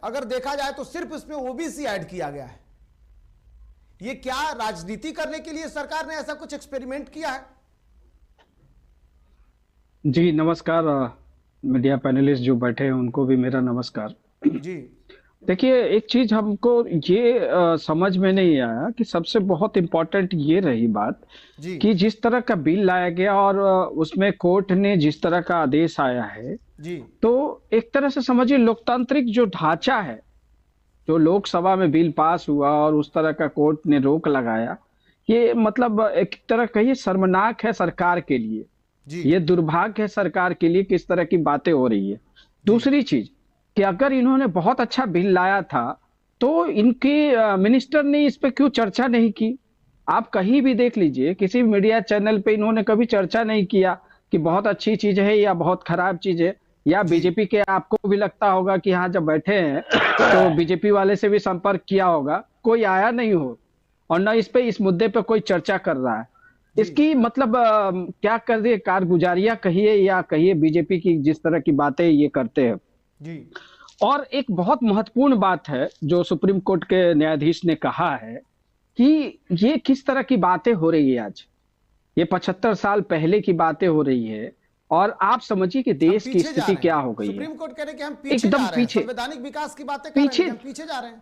अगर देखा जाए तो सिर्फ इसमें ओबीसी ऐड किया गया है। ये क्या राजनीति करने के लिए सरकार ने ऐसा कुछ एक्सपेरिमेंट किया है? जी नमस्कार। मीडिया पैनलिस्ट जो बैठे हैं उनको भी मेरा नमस्कार। जी देखिए, एक चीज हमको ये समझ में नहीं आया कि सबसे बहुत इम्पोर्टेंट ये रही बात जी कि जिस तरह का बिल लाया गया और उसमें कोर्ट ने जिस तरह का आदेश आया है, जी तो एक तरह से समझिए लोकतांत्रिक जो ढांचा है, जो लोकसभा में बिल पास हुआ और उस तरह का कोर्ट ने रोक लगाया, ये मतलब एक तरह कहिए शर्मनाक है सरकार के लिए। जी ये दुर्भाग्य है सरकार के लिए किस तरह की बातें हो रही है। जी दूसरी चीज कि अगर इन्होंने बहुत अच्छा बिल लाया था तो इनके मिनिस्टर ने इस पे क्यों चर्चा नहीं की? आप कहीं भी देख लीजिए, किसी मीडिया चैनल पे इन्होंने कभी चर्चा नहीं किया कि बहुत अच्छी चीज है या बहुत खराब चीज है। या जी बीजेपी के आपको भी लगता होगा कि हाँ जब बैठे हैं तो बीजेपी वाले से भी संपर्क किया होगा, कोई आया नहीं हो और न इस मुद्दे पे कोई चर्चा कर रहा है। जी इसकी मतलब क्या कर दिए, कारगुजारियां कहिए या कहिए बीजेपी की जिस तरह की बातें ये करते हैं। जी और एक बहुत महत्वपूर्ण बात है जो सुप्रीम कोर्ट के न्यायाधीश ने कहा है कि ये किस तरह की बातें हो रही है आज। ये 75 साल पहले की बातें हो रही है और आप समझिए कि हम देश की पीछे जा स्थिति रहे क्या हैं। हो गई है। सुप्रीम कोर्ट कह रहे हैं कि हम पीछे एकदम जा रहे हैं, पीछे संवैधानिक विकास की बातें कर रहे हैं पीछे लेकिन हम पीछे जा रहे हैं।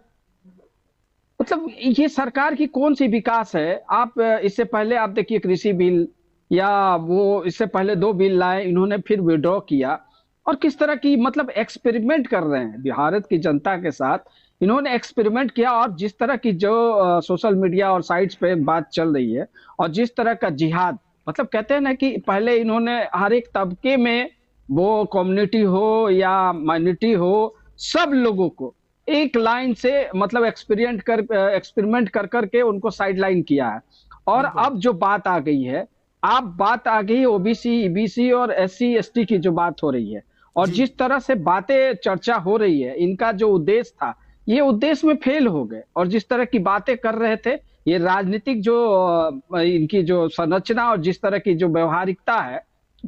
मतलब ये सरकार की कौन सी विकास है? आप इससे पहले आप देखिए कृषि बिल या वो इससे पहले 2 बिल लाए, इन्होंने फिर विड्रॉ किया और किस तरह की मतलब एक्सपेरिमेंट कर रहे हैं भारत की जनता के साथ। इन्होंने एक्सपेरिमेंट किया और जिस तरह की जो सोशल मीडिया और साइट्स पे बात चल रही है और जिस तरह का जिहाद, मतलब कहते हैं ना कि पहले इन्होंने हर एक तबके में, वो कम्युनिटी हो या माइनॉरिटी हो, सब लोगों को एक लाइन से मतलब एक्सपेरिमेंट कर करके उनको साइडलाइन किया है। और बिल्कुल अब जो बात आ गई है, आप बात आ गई ओबीसी ईबीसी और एससी एसटी की जो बात हो रही है और जी जिस तरह से बातें चर्चा हो रही है, इनका जो उद्देश्य था ये उद्देश्य में फेल हो गए। और जिस तरह की बातें कर रहे थे, ये राजनीतिक जो इनकी जो संरचना और जिस तरह की जो व्यवहारिकता है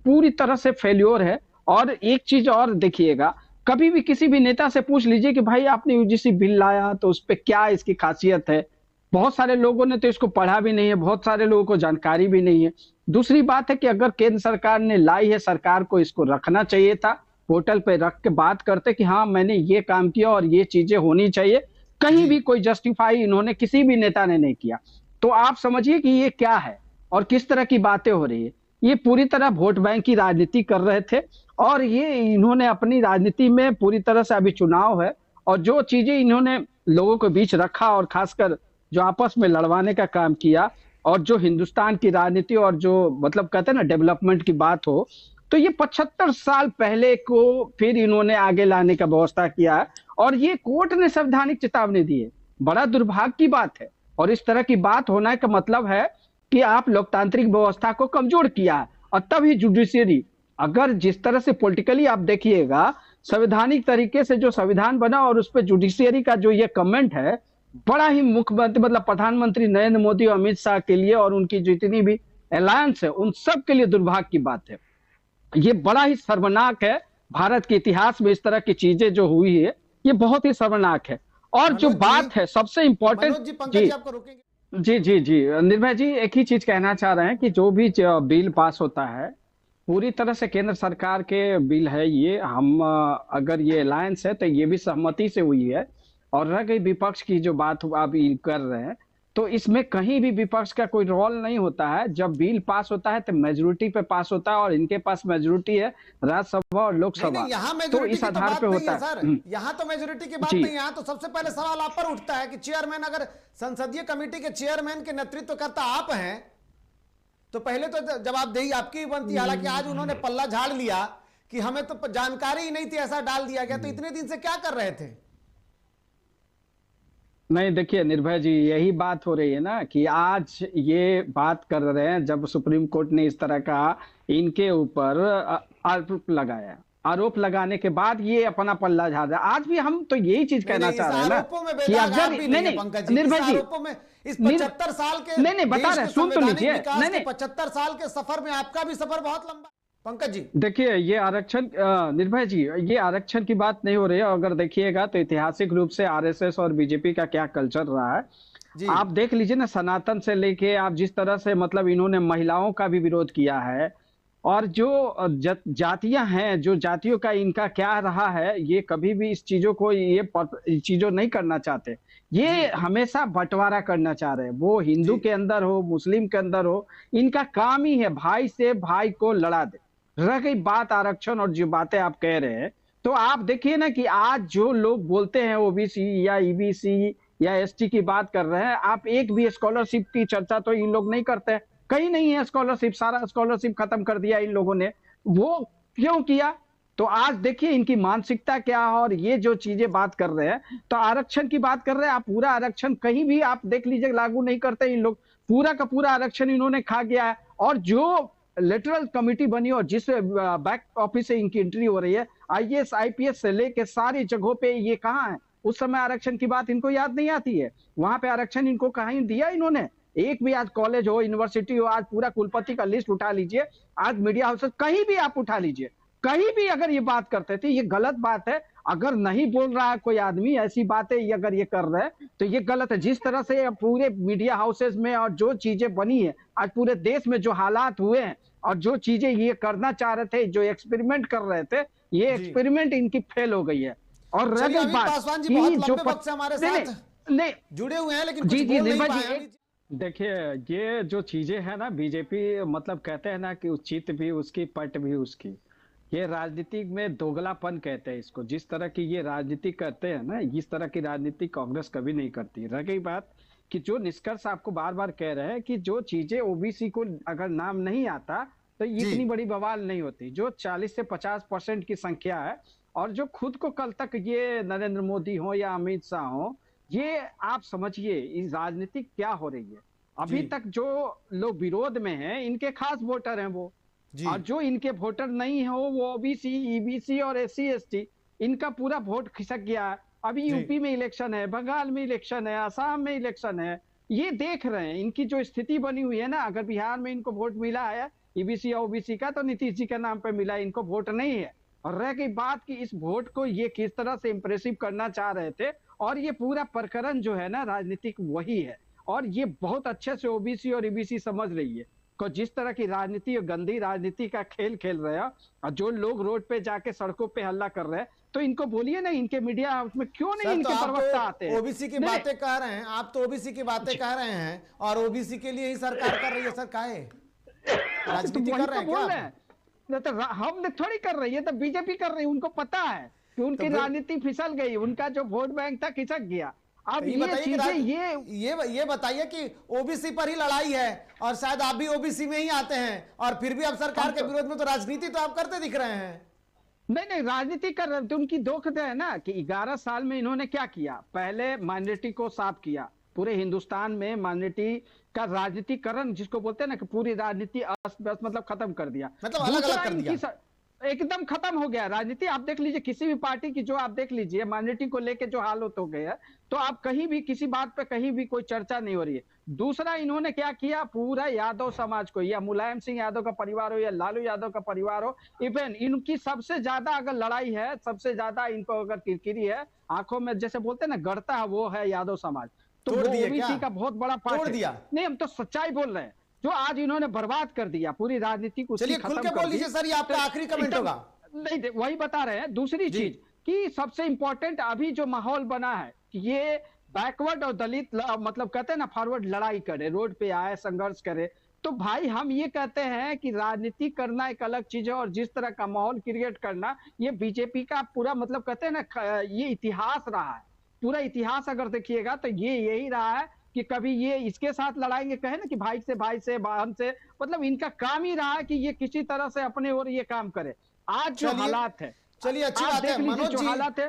पूरी तरह से फेल्योर है। और एक चीज और देखिएगा, कभी भी किसी भी नेता से पूछ लीजिए कि भाई आपने यूजीसी बिल लाया तो उस पे क्या इसकी खासियत है, बहुत सारे लोगों ने तो इसको पढ़ा भी नहीं है, बहुत सारे लोगों को जानकारी भी नहीं है। दूसरी बात है कि अगर केंद्र सरकार ने लाई है, सरकार को इसको रखना चाहिए था, पोर्टल पे रख के बात करते कि हाँ मैंने ये काम किया और ये चीजें होनी चाहिए। कहीं जी भी कोई जस्टिफाई इन्होंने किसी भी नेता ने नहीं किया। तो आप समझिए कि ये क्या है और किस तरह की बातें हो रही है। ये पूरी तरह वोट बैंक की राजनीति कर रहे थे और ये इन्होंने अपनी राजनीति में पूरी तरह से, अभी चुनाव है और जो चीजें इन्होंने लोगों के बीच रखा और खासकर जो आपस में लड़वाने का काम किया और जो हिंदुस्तान की राजनीति और जो मतलब कहते हैं ना डेवलपमेंट की बात हो, तो ये 75 साल पहले को फिर इन्होंने आगे लाने का व्यवस्था किया है और ये कोर्ट ने संवैधानिक चेतावनी दी है। बड़ा दुर्भाग्य की बात है और इस तरह की बात होना का मतलब है कि आप लोकतांत्रिक व्यवस्था को कमजोर किया है। और तभी जुडिशियरी, अगर जिस तरह से पॉलिटिकली आप देखिएगा, संवैधानिक तरीके से जो संविधान बना और उस पर जुडिशियरी का जो ये कमेंट है, बड़ा ही मुख्यमंत्री मतलब प्रधानमंत्री नरेंद्र मोदी और अमित शाह के लिए और उनकी जितनी भी अलायंस है उन सब के लिए दुर्भाग्य की बात है। ये बड़ा ही शर्मनाक है। भारत के इतिहास में इस तरह की चीजें जो हुई है ये बहुत ही शर्मनाक है। और जो बात है सबसे इम्पोर्टेंट, मनोज जी, पंकज जी आपको रोकेंगे। जी जी जी निर्भय जी, एक ही चीज कहना चाह रहे हैं कि जो भी बिल पास होता है पूरी तरह से केंद्र सरकार के बिल है ये। हम अगर ये अलायंस है तो ये भी सहमति से हुई है। और रह गई विपक्ष की जो बात आप कर रहे हैं, तो इसमें कहीं भी विपक्ष का कोई रोल नहीं होता है। जब बिल पास होता है तो मेजोरिटी पे पास होता है और इनके पास मेजोरिटी है राज्यसभा और नहीं लोकसभा, नहीं, यहाँ तो मेजोरिटी इस की तो आधार बात पे नहीं होता है है। सर, यहाँ तो मेजोरिटी की बात जी नहीं है। यहाँ तो सबसे पहले सवाल आप पर उठता है कि चेयरमैन, अगर संसदीय कमेटी के चेयरमैन के नेतृत्व करता आप हैं तो पहले तो जवाबदेही आपकी बनती है। हालांकि आज उन्होंने पल्ला झाड़ लिया कि हमें तो जानकारी ही नहीं थी, ऐसा डाल दिया गया। तो इतने दिन से क्या कर रहे थे? नहीं, देखिए निर्भय जी, यही बात हो रही है ना कि आज ये बात कर रहे हैं जब सुप्रीम कोर्ट ने इस तरह का इनके ऊपर आरोप लगाया। आरोप लगाने के बाद ये अपना पल्ला झाड़ रहा है। आज भी हम तो यही चीज कहना चाह रहे हैं ना कि अगर नहीं पंकज जी, निर्भय जी, आरोपों में इस 75 साल के नहीं बता रहे, सुन तो लीजिए। नहीं नहीं 75 साल के सफर में आपका भी सफर बहुत लंबा। पंकज जी। देखिए ये आरक्षण निर्भय जी, ये आरक्षण की बात नहीं हो रही है। अगर देखिएगा तो ऐतिहासिक रूप से आरएसएस और बीजेपी का क्या कल्चर रहा है, जी आप देख लीजिए ना, सनातन से लेके आप जिस तरह से मतलब इन्होंने महिलाओं का भी विरोध किया है। और जो जातियां हैं, जो जातियों का इनका क्या रहा है, ये कभी भी इस चीजों को ये चीजों नहीं करना चाहते। जी ये हमेशा बंटवारा करना चाह रहे हैं, वो जी हिंदू के अंदर हो, मुस्लिम के अंदर हो। इनका काम ही है भाई से भाई को लड़ा दे। रह गई बात आरक्षण और जो बातें आप कह रहे हैं, तो आप देखिए ना कि आज जो लोग बोलते हैं ओबीसी या ईबीसी या एसटी की बात कर रहे हैं, आप एक भी स्कॉलरशिप की चर्चा तो इन लोग नहीं करते। कहीं नहीं है स्कॉलरशिप, सारा स्कॉलरशिप खत्म कर दिया इन लोगों ने। वो क्यों किया? तो आज देखिए इनकी मानसिकता क्या है। और ये जो चीजें बात कर रहे हैं, तो आरक्षण की बात कर रहे हैं, आप पूरा आरक्षण कहीं भी आप देख लीजिए लागू नहीं करते इन लोग। पूरा का पूरा आरक्षण इन्होंने खा गया है। और जो लेटरल कमिटी बनी और जिस बैक ऑफिस से इनकी एंट्री हो रही है, आईएएस आईपीएस से लेके सारी जगहों पे, ये कहाँ है? उस समय आरक्षण की बात इनको याद नहीं आती है। वहां पे आरक्षण इनको कहीं दिया इन्होंने? एक भी आज कॉलेज हो, यूनिवर्सिटी हो, आज पूरा कुलपति का लिस्ट उठा लीजिए, आज मीडिया हाउस कहीं भी आप उठा लीजिए, कहीं भी अगर ये बात करते थे, ये गलत बात है। अगर नहीं बोल रहा है कोई आदमी ऐसी बातें, ये अगर ये कर रहे हैं तो ये गलत है। जिस तरह से पूरे मीडिया हाउसेस में और जो चीजें बनी है, आज पूरे देश में जो हालात हुए हैं और जो चीजें ये करना चाह रहे थे, जो एक्सपेरिमेंट कर रहे थे, ये जी। एक्सपेरिमेंट इनकी फेल हो गई है। और रह चलिए, गई अभी बात पासवान जी कि बहुत जो लंबे वक्त से हमारे साथ नहीं, जुड़े हुए हैं, लेकिन कुछ जी बोल नहीं निर्मल पाए जी, हैं। देखिए ये जो चीजें हैं ना, बीजेपी मतलब कहते हैं ना कि चित भी उसकी पट भी उसकी। ये राजनीति में दोगलापन कहते हैं इसको। जिस तरह की ये राजनीति करते हैं ना, इस तरह की राजनीति कांग्रेस कभी नहीं करती। रह गई बात कि जो निष्कर्ष आपको बार बार कह रहे हैं कि जो चीजें ओबीसी को अगर नाम नहीं आता तो जी इतनी बड़ी बवाल नहीं होती। जो 40 से 50% की संख्या है, और जो खुद को कल तक ये नरेंद्र मोदी हो या अमित शाह हो, ये आप समझिए इस राजनीति क्या हो रही है। अभी जी तक जो लोग विरोध में हैं, इनके खास वोटर हैं वो। जी और जो इनके वोटर नहीं हो, वो ओबीसी, ईबीसी और एससी एसटी, इनका पूरा वोट खिसक गया है। अभी जी यूपी में इलेक्शन है, बंगाल में इलेक्शन है, असम में इलेक्शन है। ये देख रहे हैं इनकी जो स्थिति बनी हुई है ना। अगर बिहार में इनको वोट मिला है ईबीसी या ओबीसी का, तो नीतीश जी के नाम पे मिला है, इनको वोट नहीं है। और रह गई बात कि इस वोट को ये किस तरह से इंप्रेसिव करना चाह रहे थे। और ये पूरा प्रकरण जो है ना राजनीतिक, वही है। और ये बहुत अच्छे से ओबीसी और ईबीसी समझ रही है को जिस तरह की राजनीति और गंदी राजनीति का खेल खेल रहे हैं। और जो लोग रोड पे जाके सड़कों पे हल्ला कर रहे हैं, तो इनको बोलिए ना, इनके मीडिया हाउस में क्यों नहीं सर, तो इनके आप प्रवक्ता आते हैं? ओबीसी की नहीं, बातें कह रहे हैं, आप तो ओबीसी की बातें कह रहे हैं और ओबीसी के लिए ही सरकार कर रही है। सर काहे तो राजनीति वही कर रहे तो हैं क्या बोल रहे आप? हैं। नहीं तो हम थोड़ी कर रही है, तो बीजेपी कर रही है। उनको पता है कि उनकी तो फिर राजनीति फिसल गई, उनका जो वोट बैंक था खिसक गया। अब ये ये बताइए कि चीजें ये बताइए कि ओबीसी पर ही लड़ाई है और शायद आप भी ओबीसी में ही आते हैं, और फिर भी अब सरकार के विरोध में तो राजनीति तो आप करते दिख रहे हैं। नहीं राजनीति कर रहे थे। उनकी दुख है ना कि 11 साल में इन्होंने क्या किया। पहले माइनॉरिटी को साफ किया, पूरे हिंदुस्तान में माइनॉरिटी का राजनीतिकरण जिसको बोलते हैं ना, कि पूरी राजनीति अस्त व्यस्त मतलब खत्म कर दिया। मतलब अलग अलग कर दिया, एकदम खत्म हो गया राजनीति। आप देख लीजिए किसी भी पार्टी की, जो आप देख लीजिए माइनॉरिटी को लेके जो हालत हो गया है, तो आप कहीं भी किसी बात पे कहीं भी कोई चर्चा नहीं हो रही है। दूसरा इन्होंने क्या किया, पूरा यादव समाज को, या मुलायम सिंह यादव का परिवार हो या लालू यादव का परिवार हो, इवन इनकी सबसे ज्यादा अगर लड़ाई है, सबसे ज्यादा इनको अगर किरकिरी है, आंखों में जैसे बोलते हैं ना गड़ता है, वो है यादव समाज। तो वो ओबीसी का बहुत बड़ा पार्ट है। नहीं, हम तो सच्चाई बोल रहे हैं। जो आज इन्होंने बर्बाद कर दिया पूरी राजनीति को। चलिए खुल के बोल लीजिए सर, ये आपका आखिरी कमेंट होगा। नहीं, वही बता रहे हैं। दूसरी चीज कि सबसे इंपॉर्टेंट अभी जो माहौल बना है कि ये बैकवर्ड और दलित मतलब कहते हैं ना फॉरवर्ड लड़ाई करे, रोड पे आए, संघर्ष करे। तो भाई हम ये कहते हैं कि राजनीति करना एक अलग चीज है, और जिस तरह का माहौल क्रिएट करना, ये बीजेपी का पूरा मतलब कहते हैं ना, ये इतिहास रहा है। पूरा इतिहास अगर देखिएगा तो ये यही रहा है कि कभी ये इसके साथ लड़ाएंगे, कहे ना कि भाई से बहन से, मतलब इनका काम ही रहा है कि ये किसी तरह से अपने और ये काम करे। आज जो हालात है, चलिए अच्छी बात है मनोज जी, हालात है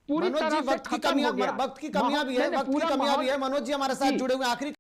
पूरी तरह से वक्त की कमियां भी है, मनोज जी हमारे साथ जुड़े हुए। आखिरी